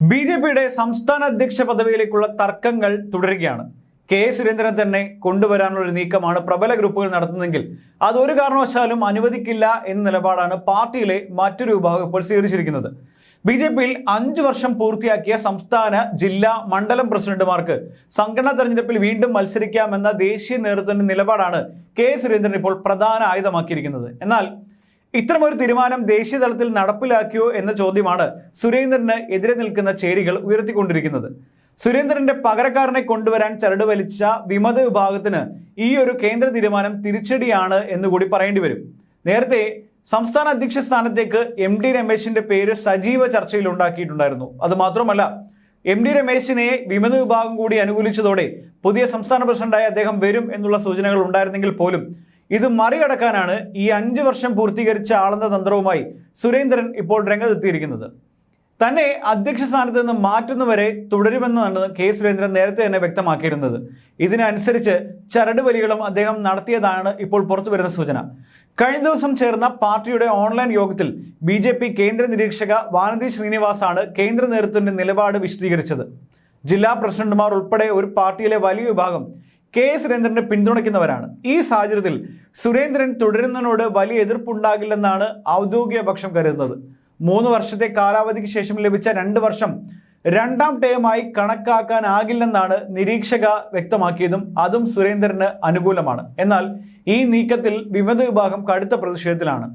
ബി.ജെ.പിയുടെ സംസ്ഥാന അധ്യക്ഷ പദവിയിലേക്കുള്ള തർക്കങ്ങൾ തുടരുകയാണ്. കെ സുരേന്ദ്രൻ തന്നെ കൊണ്ടുവരാനുള്ള ഒരു നീക്കമാണ് പ്രബല ഗ്രൂപ്പുകൾ നടത്തുന്നതെങ്കിൽ അതൊരു കാരണവശാലും അനുവദിക്കില്ല എന്ന നിലപാടാണ് പാർട്ടിയിലെ മറ്റൊരു വിഭാഗം ഇപ്പോൾ സ്വീകരിച്ചിരിക്കുന്നത്. ബി.ജെ.പിയിൽ 5 വർഷം പൂർത്തിയാക്കിയ സംസ്ഥാന, ജില്ലാ, മണ്ഡലം പ്രസിഡന്റുമാർക്ക് സംഘടനാ തെരഞ്ഞെടുപ്പിൽ വീണ്ടും മത്സരിക്കാമെന്ന ദേശീയ നേതൃത്വത്തിന്റെ നിലപാടാണ് കെ സുരേന്ദ്രൻ ഇപ്പോൾ പ്രധാന ആയുധമാക്കിയിരിക്കുന്നത്. എന്നാൽ ഇത്തരമൊരു തീരുമാനം ദേശീയ തലത്തിൽ നടപ്പിലാക്കിയോ എന്ന ചോദ്യമാണ് സുരേന്ദ്രന് എതിരെ നിൽക്കുന്ന ചേരികൾ ഉയർത്തിക്കൊണ്ടിരിക്കുന്നത്. സുരേന്ദ്രന്റെ പകരക്കാരനെ കൊണ്ടുവരാൻ ചരട് വലിച്ച വിമത വിഭാഗത്തിന് ഈ ഒരു കേന്ദ്ര തീരുമാനം തിരിച്ചടിയാണ് എന്നുകൂടി പറയേണ്ടി വരും. നേരത്തെ സംസ്ഥാന അധ്യക്ഷ സ്ഥാനത്തേക്ക് MD രമേശിന്റെ പേര് സജീവ ചർച്ചയിൽ ഉണ്ടാക്കിയിട്ടുണ്ടായിരുന്നു. അതുമാത്രമല്ല, MD രമേശിനെ വിമത വിഭാഗം കൂടി അനുകൂലിച്ചതോടെ പുതിയ സംസ്ഥാന പ്രസിഡന്റായി അദ്ദേഹം വരും എന്നുള്ള സൂചനകൾ ഉണ്ടായിരുന്നെങ്കിൽ പോലും ഇത് മറികടക്കാനാണ് ഈ 5 വർഷം പൂർത്തീകരിച്ച ആളെന്ന തന്ത്രവുമായി സുരേന്ദ്രൻ ഇപ്പോൾ രംഗത്തെത്തിയിരിക്കുന്നത്. തന്നെ അധ്യക്ഷ സ്ഥാനത്ത് നിന്ന് മാറ്റുന്നവരെ തുടരുമെന്നാണ് കെ സുരേന്ദ്രൻ നേരത്തെ തന്നെ വ്യക്തമാക്കിയിരുന്നത്. ഇതിനനുസരിച്ച് ചരട് വലികളും അദ്ദേഹം നടത്തിയതാണ് ഇപ്പോൾ പുറത്തു വരുന്ന സൂചന. കഴിഞ്ഞ ദിവസം ചേർന്ന പാർട്ടിയുടെ ഓൺലൈൻ യോഗത്തിൽ BJP കേന്ദ്ര നിരീക്ഷക വാനതി ശ്രീനിവാസാണ് കേന്ദ്ര നേതൃത്വത്തിന്റെ നിലപാട് വിശദീകരിച്ചത്. ജില്ലാ പ്രസിഡന്റുമാർ ഉൾപ്പെടെ ഒരു പാർട്ടിയിലെ വലിയ വിഭാഗം കെ സുരേന്ദ്രനെ പിന്തുണയ്ക്കുന്നവരാണ്. ഈ സാഹചര്യത്തിൽ സുരേന്ദ്രൻ തുടരുന്നതിനോട് വലിയ എതിർപ്പുണ്ടാകില്ലെന്നാണ് ഔദ്യോഗിക പക്ഷം കരുതുന്നത്. 3 വർഷത്തെ കാലാവധിക്ക് ശേഷം ലഭിച്ച 2 വർഷം രണ്ടാം ടേമായി കണക്കാക്കാനാകില്ലെന്നാണ് നിരീക്ഷക വ്യക്തമാക്കിയതും അതും സുരേന്ദ്രന് അനുകൂലമാണ്. എന്നാൽ ഈ നീക്കത്തിൽ വിമത വിഭാഗം കടുത്ത പ്രതിഷേധത്തിലാണ്.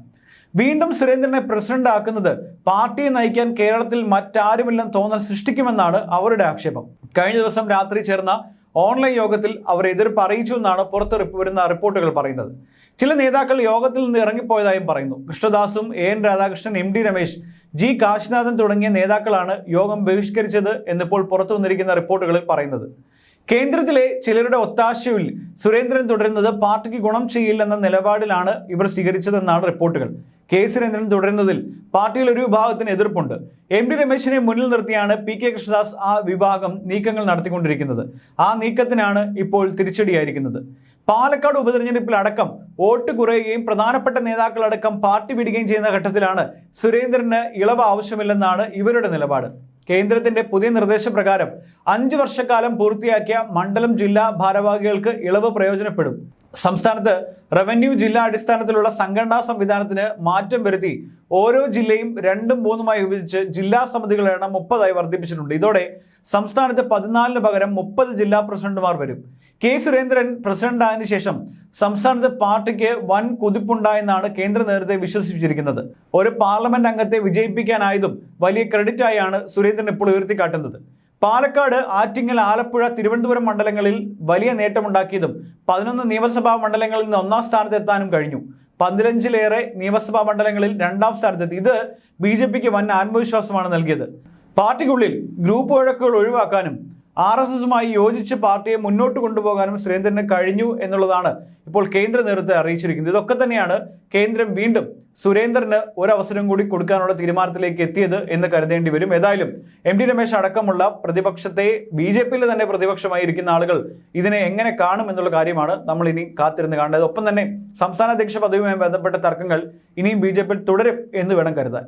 വീണ്ടും സുരേന്ദ്രനെ പ്രസിഡന്റ് ആക്കുന്നത് പാർട്ടിയെ നയിക്കാൻ കേരളത്തിൽ മറ്റാരുമില്ലെന്ന് തോന്നൽ സൃഷ്ടിക്കുമെന്നാണ് അവരുടെ ആക്ഷേപം. കഴിഞ്ഞ ദിവസം രാത്രി ചേർന്ന ഓൺലൈൻ യോഗത്തിൽ അവർ എതിർപ്പ് അറിയിച്ചു എന്നാണ് പുറത്ത് വരുന്ന റിപ്പോർട്ടുകൾ പറയുന്നത്. ചില നേതാക്കൾ യോഗത്തിൽ നിന്ന് ഇറങ്ങിപ്പോയതായും പറയുന്നു. കൃഷ്ണദാസും AN Radhakrishnan, MD Ramesh, G Kashinathan തുടങ്ങിയ നേതാക്കളാണ് യോഗം ബഹിഷ്കരിച്ചത് എന്നിപ്പോൾ പുറത്തു വന്നിരിക്കുന്ന റിപ്പോർട്ടുകളിൽ പറയുന്നത്. കേന്ദ്രത്തിലെ ചിലരുടെ ഒത്താശയിൽ സുരേന്ദ്രൻ തുടരുന്നത് പാർട്ടിക്ക് ഗുണം ചെയ്യില്ലെന്ന നിലപാടിലാണ് ഇവർ സ്വീകരിച്ചതെന്നാണ് റിപ്പോർട്ടുകൾ. കെ സുരേന്ദ്രൻ തുടരുന്നതിൽ പാർട്ടിയിൽ ഒരു വിഭാഗത്തിന് എതിർപ്പുണ്ട്. MD രമേശിനെ മുന്നിൽ നിർത്തിയാണ് PK കൃഷ്ണദാസ് ആ വിഭാഗം നീക്കങ്ങൾ നടത്തിക്കൊണ്ടിരിക്കുന്നത്. ആ നീക്കത്തിനാണ് ഇപ്പോൾ തിരിച്ചടിയായിരിക്കുന്നത്. പാലക്കാട് ഉപതെരഞ്ഞെടുപ്പിൽ അടക്കം വോട്ട് കുറയുകയും പ്രധാനപ്പെട്ട നേതാക്കളടക്കം പാർട്ടി വിടുകയും ചെയ്യുന്ന ഘട്ടത്തിലാണ് സുരേന്ദ്രന് ഇളവ് ആവശ്യമില്ലെന്നാണ് ഇവരുടെ നിലപാട്. കേന്ദ്രത്തിന്റെ പുതിയ നിർദ്ദേശപ്രകാരം 5 വർഷക്കാലം പൂർത്തിയാക്കിയ മണ്ഡലം, ജില്ലാ ഭാരവാഹികൾക്ക് ഇളവ് പ്രയോജനപ്പെടും. സംസ്ഥാനത്ത് റവന്യൂ ജില്ലാ അടിസ്ഥാനത്തിലുള്ള സംഘടനാ സംവിധാനത്തിന് മാറ്റം വരുത്തി ഓരോ ജില്ലയും 2ഉം 3ഉമായി വിഭജിച്ച് ജില്ലാ സമിതികളുടെ എണ്ണം 30ആയി വർദ്ധിപ്പിച്ചിട്ടുണ്ട്. ഇതോടെ സംസ്ഥാനത്ത് 14 പകരം 30 ജില്ലാ പ്രസിഡന്റുമാർ വരും. കെ സുരേന്ദ്രൻ പ്രസിഡന്റ് ആയതിനു ശേഷം സംസ്ഥാനത്ത് പാർട്ടിക്ക് വൻ കുതിപ്പുണ്ടായെന്നാണ് കേന്ദ്ര നേതൃത്വത്തെ വിശ്വസിപ്പിച്ചിരിക്കുന്നത്. ഒരു പാർലമെന്റ് അംഗത്തെ വിജയിപ്പിക്കാനായതും വലിയ ക്രെഡിറ്റായാണ് സുരേന്ദ്രൻ ഇപ്പോൾ ഉയർത്തിക്കാട്ടുന്നത്. പാലക്കാട്, ആറ്റിങ്ങൽ, ആലപ്പുഴ, തിരുവനന്തപുരം മണ്ഡലങ്ങളിൽ വലിയ നേട്ടമുണ്ടാക്കിയതും 11 നിയമസഭാ മണ്ഡലങ്ങളിൽ നിന്ന് 1ാം സ്ഥാനത്തെത്താനും കഴിഞ്ഞു. 15ലേറെ നിയമസഭാ മണ്ഡലങ്ങളിൽ 2ാം സ്ഥാനത്തെത്തി. ഇത് BJPക്ക് വൻ ആത്മവിശ്വാസമാണ് നൽകിയത്. പാർട്ടിക്കുള്ളിൽ ഗ്രൂപ്പ് വഴക്കുകൾ ഒഴിവാക്കാനും RSSുമായി യോജിച്ച് പാർട്ടിയെ മുന്നോട്ട് കൊണ്ടുപോകാനും സുരേന്ദ്രന് കഴിഞ്ഞു എന്നുള്ളതാണ് ഇപ്പോൾ കേന്ദ്ര നേതൃത്വത്തെ അറിയിച്ചിരിക്കുന്നത്. ഇതൊക്കെ തന്നെയാണ് കേന്ദ്രം വീണ്ടും സുരേന്ദ്രന് ഒരവസരം കൂടി കൊടുക്കാനുള്ള തീരുമാനത്തിലേക്ക് എത്തിയത് എന്ന് കരുതേണ്ടി വരും. ഏതായാലും MD രമേശ് അടക്കമുള്ള പ്രതിപക്ഷത്തെ, BJPയിൽ തന്നെ പ്രതിപക്ഷമായി ഇരിക്കുന്ന ആളുകൾ ഇതിനെ എങ്ങനെ കാണും എന്നുള്ള കാര്യമാണ് നമ്മൾ ഇനി കാത്തിരുന്ന് കാണേണ്ടത്. ഒപ്പം തന്നെ സംസ്ഥാന അധ്യക്ഷ പദവിയുമായി ബന്ധപ്പെട്ട തർക്കങ്ങൾ ഇനിയും BJPയിൽ തുടരും എന്ന് വേണം കരുതാൻ.